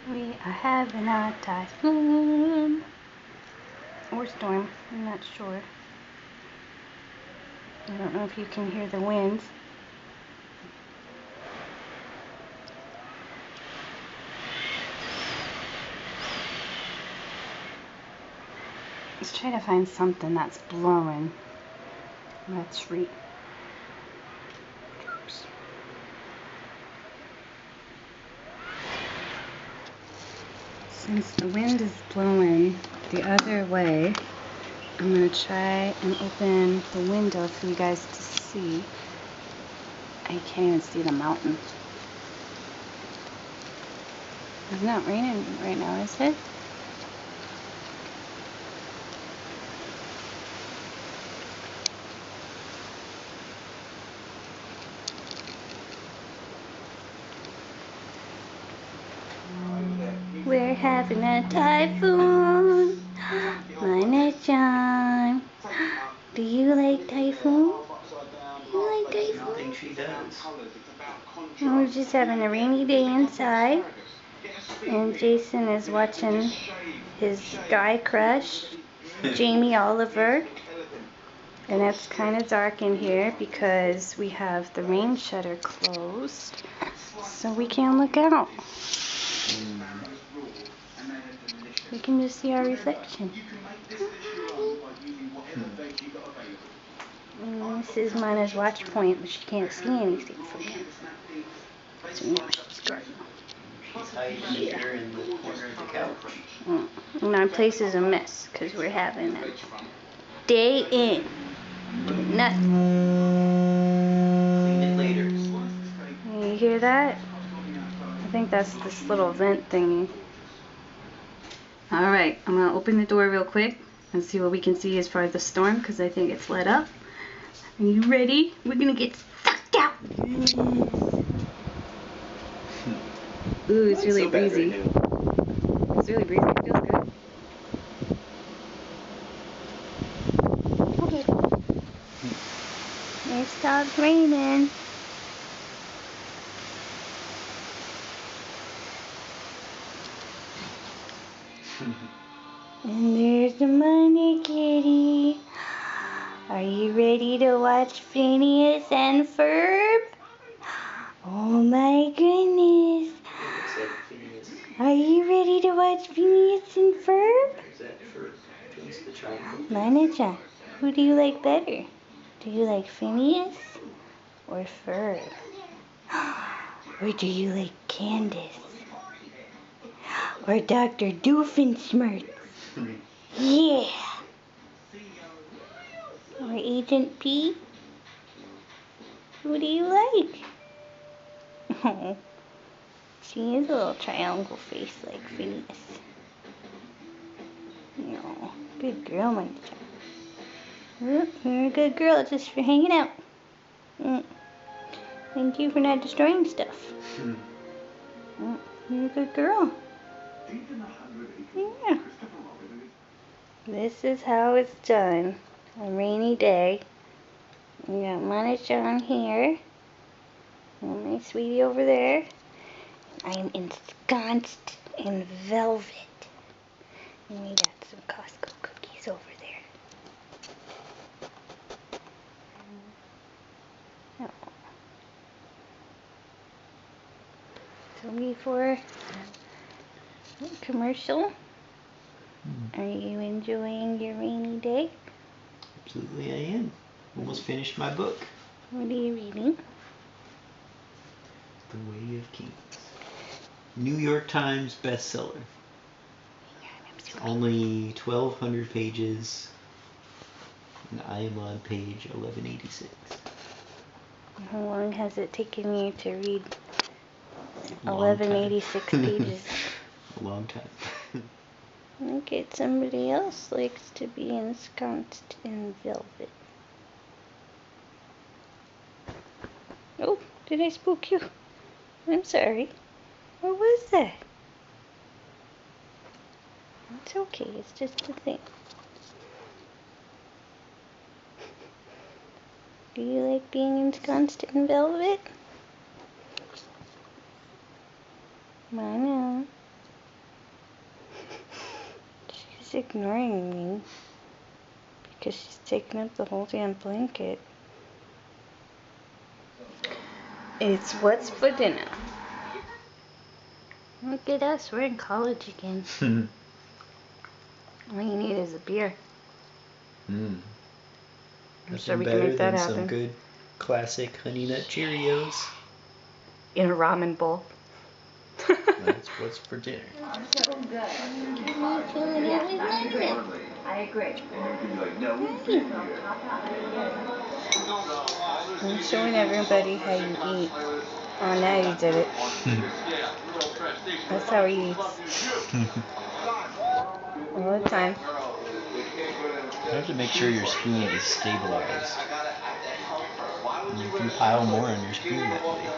We are having a typhoon or storm, I'm not sure. I don't know if you can hear the winds. Let's try to find something that's blowing. Let's read. Oops. Since the wind is blowing the other way, I'm going to try and open the window for you guys to see. I can't even see the mountain. It's not raining right now, is it? We're having a typhoon. My John. Do you like typhoon? You like typhoon? I think she does. We're just having a rainy day inside. And Jason is watching his guy crush, Jamie Oliver. And it's kind of dark in here because we have the rain shutter closed, so we can't look out. We can just see our reflection. This is Mana's watch point, but she can't see anything from here. So now she's gardening. She's hiding here in the corner of the couch. And our place is a mess because we're having a day in. Nothing. Clean it later. You hear that? I think that's this little vent thingy. Alright, I'm going to open the door real quick and see what we can see as far as the storm because I think it's let up. Are you ready? We're going to get sucked out. Ooh, it's really breezy. It's really breezy. It feels good. Okay. It stopped raining. And there's the money kitty. Are you ready to watch Phineas and Ferb? Oh my goodness. Are you ready to watch Phineas and Ferb? Is that for against the triangle? Manaja, who do you like better? Do you like Phineas or Ferb? Or do you like Candace? Or Dr. Doofenshmirtz? Yeah. Or Agent P? Who do you like? Oh, she is a little triangle face like Phineas. No, good girl, my child. You're a good girl just for hanging out. Thank you for not destroying stuff. You're a good girl. Yeah. This is how it's done. A rainy day. We got Monica on here. And my sweetie over there. I am ensconced in velvet. And we got some Costco cookies over there. Oh. So before commercial, are you enjoying your rainy day? Absolutely I am. Almost finished my book. What are you reading? The Way of Kings. New York Times bestseller. Only 1,200 pages. And I am on page 1186. How long has it taken you to read 1186 pages? A long time. Look at somebody else likes to be ensconced in velvet. Oh, did I spook you? I'm sorry. What was that? It's okay, it's just a thing. Do you like being ensconced in velvet? I know. She's ignoring me because she's taking up the whole damn blanket. It's what's for dinner. Look at us, we're in college again. All you need is a beer. I'm sure we can make that happen. Some good classic Honey Nut Cheerios. In a ramen bowl. That's what's for dinner. So good. I agree. I'm showing everybody how you eat. Oh, now you did it. That's how he eats. All the time. You have to make sure your spoon is stabilized. And you can pile more on your spoon that way.